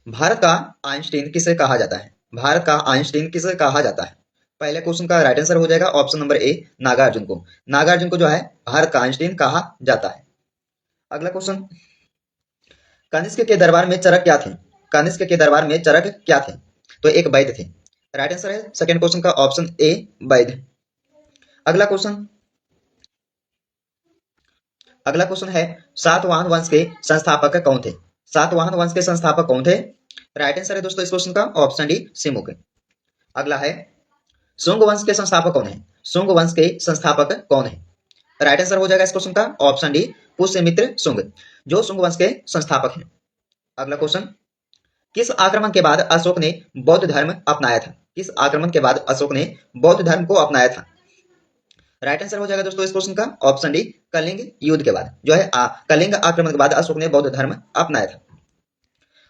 भारत का आइंस्टीन किसे कहा जाता है? भारत का आइंस्टीन किसे कहा जाता है? पहले क्वेश्चन का राइट आंसर हो जाएगा ऑप्शन नंबर ए, नागार्जुन को। नागार्जुन को जो है भारत का आइंस्टीन कहा जाता है। अगला क्वेश्चन, कनिष्क के दरबार में चरक क्या थे? कनिष्क के दरबार में चरक क्या थे? तो एक वैद्य थे। राइट आंसर है सेकंड क्वेश्चन का ऑप्शन ए, वैद्य। अगला क्वेश्चन, अगला क्वेश्चन है सातवाहन वंश के संस्थापक कौन थे? सातवाहन वंश के संस्थापक कौन थे? राइट आंसर है दोस्तों इस क्वेश्चन का ऑप्शन डी, सिमुक। अगला है शुंग वंश के संस्थापक कौन है? शुंग वंश के संस्थापक कौन है? राइट आंसर हो जाएगा इस क्वेश्चन का ऑप्शन डी, पुष्यमित्र शुंग, जो शुंग वंश के संस्थापक हैं। अगला क्वेश्चन, किस आक्रमण के बाद अशोक ने बौद्ध धर्म अपनाया था? किस आक्रमण के बाद अशोक ने बौद्ध धर्म को अपनाया था? राइट आंसर हो जाएगा दोस्तों इस क्वेश्चन का ऑप्शन डी, कलिंग युद्ध के बाद जो है कलिंग आक्रमण के बाद अशोक ने बौद्ध धर्म अपनाया था।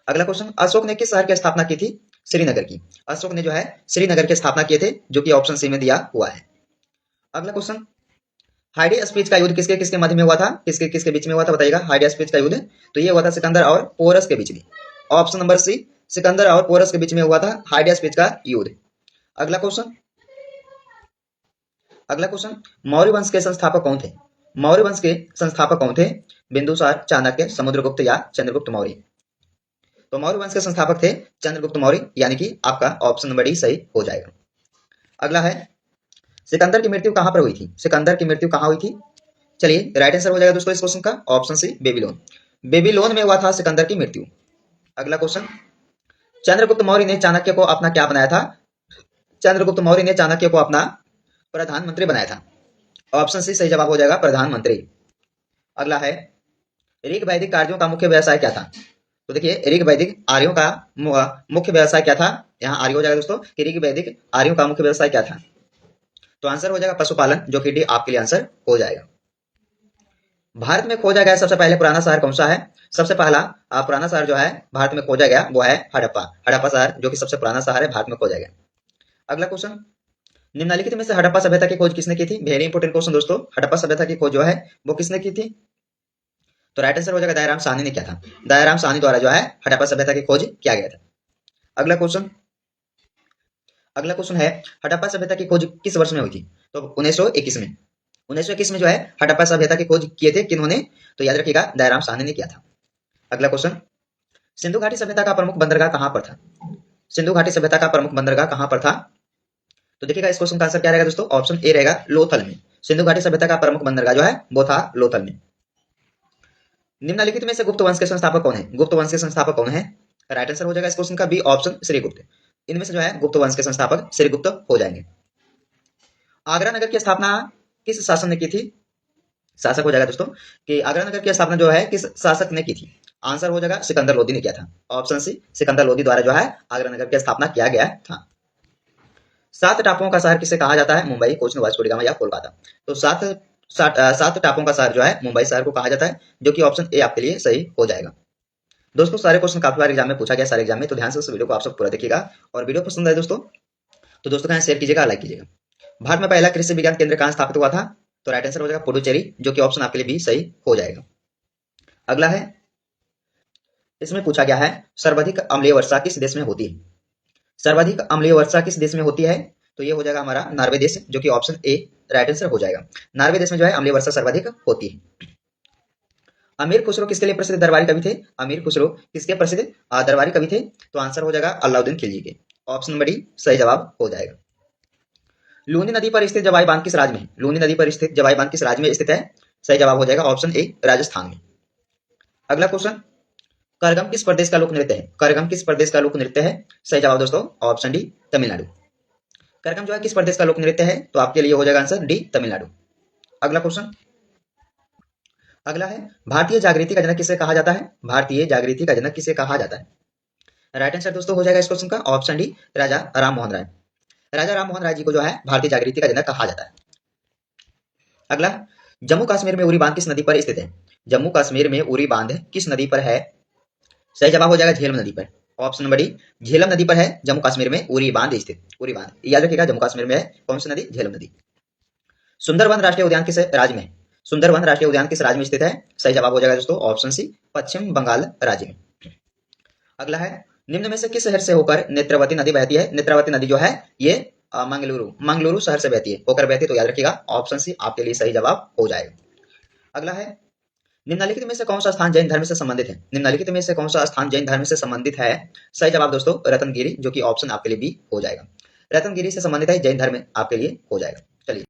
अगला क्वेश्चन, अशोक ने किस शहर की स्थापना की थी? श्रीनगर की। अशोक ने जो है श्रीनगर की स्थापना किए थे, जो कि ऑप्शन सी में दिया हुआ है। अगला क्वेश्चन, हाइडी स्पीच का युद्ध किसके किसके मध्य में हुआ था? किसके किसके बीच में हुआ था बताइएगा? हाइडी स्पीच का युद्ध तो ये हुआ था सिकंदर और पोरस के बीच में। ऑप्शन नंबर सी, सिकंदर और पोरस के बीच में हुआ था हाइडी स्पीच का युद्ध। अगला क्वेश्चन, अगला क्वेश्चन, मौर्य वंश के संस्थापक कौन थे? मौर्य वंश के संस्थापक कौन थे? बिंदुसार, चाणक्य, समुद्रगुप्त या चंद्रगुप्त मौर्य? तो मौर्य वंश के संस्थापक थे चंद्रगुप्त मौर्य, यानी कि आपका ऑप्शन नंबर डी सही हो जाएगा। अगला है सिकंदर की मृत्यु कहां पर हुई थी? सिकंदर की मृत्यु कहां हुई थी? चलिए राइट आंसर हो जाएगा दोस्तों इस क्वेश्चन का ऑप्शन सी, बेबीलोन। बेबीलोन में हुआ था सिकंदर की मृत्यु। अगला क्वेश्चन, चंद्रगुप्त मौर्य ने चाणक्य को अपना क्या बनाया था? चंद्रगुप्त मौर्य ने चाणक्य को अपना प्रधानमंत्री बनाया था। ऑप्शन सी सही जवाब हो जाएगा, प्रधानमंत्री। अगला है ऋग वैदिक कार्यों का मुख्य व्यवसाय क्या था? तो देखिए ऋग वैदिक आर्यों का मुख्य व्यवसाय क्या था? यहाँ आर्य हो जाएगा दोस्तों कि ऋग वैदिक आर्यों का मुख्य व्यवसाय क्या था? तो आंसर हो जाएगा पशुपालन, जो कि डी आपके लिए आंसर हो जाएगा। भारत में खोजा गया सबसे पहले पुराना शहर कौन सा है? सबसे पहला पुराना शहर जो है भारत में खोजा गया वो है हड़प्पा। हड़प्पा शहर जो कि सबसे पुराना शहर है भारत में खोजा गया। अगला क्वेश्चन, निम्नलिखित में से हड़प्पा सभ्यता की खोज किसने की थी? वेरी इंपोर्टेंट क्वेश्चन दोस्तों, हड़प्पा सभ्यता की खोज जो है वो किसने की थी? तो राइट आंसर हो जाएगा दयाराम साहनी ने किया था। दयाराम साहनी द्वारा जो है हड़प्पा सभ्यता की खोज किया गया था। अगला क्वेश्चन, अगला क्वेश्चन है हड़प्पा सभ्यता की खोज किस वर्ष में हुई थी? तो 1921 में। 1921 में जो है हड़प्पा सभ्यता की खोज किए थे किन्होंने? तो याद रखिएगा दयाराम साहनी ने किया था। अगला क्वेश्चन, सिंधु घाटी सभ्यता का प्रमुख बंदरगाह कहां पर था? सिंधु घाटी सभ्यता का प्रमुख बंदरगाह कहां पर था? तो देखिएगा इस क्वेश्चन का आंसर क्या रहेगा दोस्तों, ऑप्शन ए रहेगा, लोथल में। सिंधु घाटी सभ्यता का प्रमुख बंदरगाह जो है वो था लोथल में। निम्नलिखित में से गुप्त वंश के संस्थापक कौन है? गुप्त वंश के संस्थापक कौन है? राइट आंसर हो जाएगा इस क्वेश्चन का बी ऑप्शन, श्रीगुप्त। इनमें से जो है गुप्त वंश के संस्थापक श्रीगुप्त हो जाएंगे। आगरा नगर की स्थापना किस शासन ने की थी? शासक हो जाएगा दोस्तों कि आगरा नगर की स्थापना जो है किस शासक ने की थी? आंसर हो जाएगा सिकंदर लोदी ने किया था। ऑप्शन सी, सिकंदर लोदी द्वारा जो है आगरा नगर की स्थापना किया गया था। सात टापुओं का शहर किसे कहा जाता है? Mumbai, Cochin, Vasco D gamma या कोलकाता? तो सात टापुओं का शहर जो है मुंबई शहर को कहा जाता है, जो कि ऑप्शन ए आपके लिए सही हो जाएगा। दोस्तों सारे क्वेश्चन काफी बार एग्जाम में पूछा गया, सारे एग्जाम में, तो ध्यान से उस वीडियो को आप सब पूरा देखिएगा। और वीडियो पसंद आए दोस्तों तो दोस्तों का शेयर कीजिएगा, लाइक कीजिएगा। भारत में पहला कृषि विज्ञान केंद्र कहां स्थापित हुआ था? तो राइट आंसर हो जाएगा पुडुचेरी, जो कि ऑप्शन आपके लिए भी सही हो जाएगा। अगला है, इसमें पूछा गया है सर्वाधिक अम्लीय वर्षा किस देश में होती है? सर्वाधिक अम्लीय वर्षा किस देश में होती है? तो ये हो जाएगा हमारा नॉर्वे देश, जो कि ऑप्शन ए राइट आंसर हो जाएगा। नॉर्वे देश में जो है अम्लीय वर्षा सर्वाधिक होती है। अमीर खुसरो किसके लिए प्रसिद्ध दरबारी कवि थे? अमीर खुसरो किसके प्रसिद्ध दरबारी कवि थे? तो आंसर हो जाएगा अलाउद्दीन खिलजी के। ऑप्शन नंबर डी सही जवाब हो जाएगा। लूनी नदी पर स्थित जवाई बांध किस राज्य में? लूनी नदी पर स्थित जवाई बांध किस राज्य में स्थित है? सही जवाब हो जाएगा ऑप्शन ए, राजस्थान में। अगला क्वेश्चन, करगम किस प्रदेश का लोक नृत्य है? करगम किस प्रदेश का लोक नृत्य है? सही जवाब दोस्तों ऑप्शन डी, तमिलनाडु। करगम जो है किस प्रदेश का लोक नृत्य है? तो आपके लिए हो जाएगा आंसर डी, तमिलनाडु। अगला क्वेश्चन, अगला है भारतीय जागृति का जनक किसे कहा जाता है? भारतीय जागृति का जनक किसे कहा जाता है? राइट आंसर दोस्तों हो जाएगा इस क्वेश्चन का ऑप्शन डी, राजा राम मोहन राय। राजा राम मोहन राय जी को जो है भारतीय जागृति का जनक कहा जाता है। अगला, जम्मू कश्मीर में उरी बांध किस नदी पर स्थित है? जम्मू कश्मीर में उरी बांध किस नदी पर है? सही जवाब हो जाएगा झेलम नदी पर। ऑप्शन नंबर डी, झेलम नदी पर है जम्मू कश्मीर में उरी बांध स्थित। उरी बांध याद रखिएगा जम्मू कश्मीर में है कौन सी नदी? झेलम नदी। सुंदरवन राष्ट्रीय उद्यान किस राज्य में? सुंदरवन राष्ट्रीय उद्यान किस राज्य में स्थित है? सही जवाब हो जाएगा दोस्तों ऑप्शन सी, पश्चिम बंगाल राज्य में। अगला है निम्न में से किस शहर से होकर नेत्रावती नदी बहती है? नेत्रावती नदी जो है ये मंगलुरु शहर से बहती है, होकर बहती है, तो याद रखिएगा ऑप्शन सी आपके लिए सही जवाब हो जाएगा। अगला है, निम्नलिखित में से कौन सा स्थान जैन धर्म से संबंधित है? निम्नलिखित में से कौन सा स्थान जैन धर्म से संबंधित है? सही जवाब दोस्तों रत्नगिरी, जो कि ऑप्शन आपके लिए बी हो जाएगा। रत्नगिरी से संबंधित है, जैन धर्म आपके लिए हो जाएगा। चलिए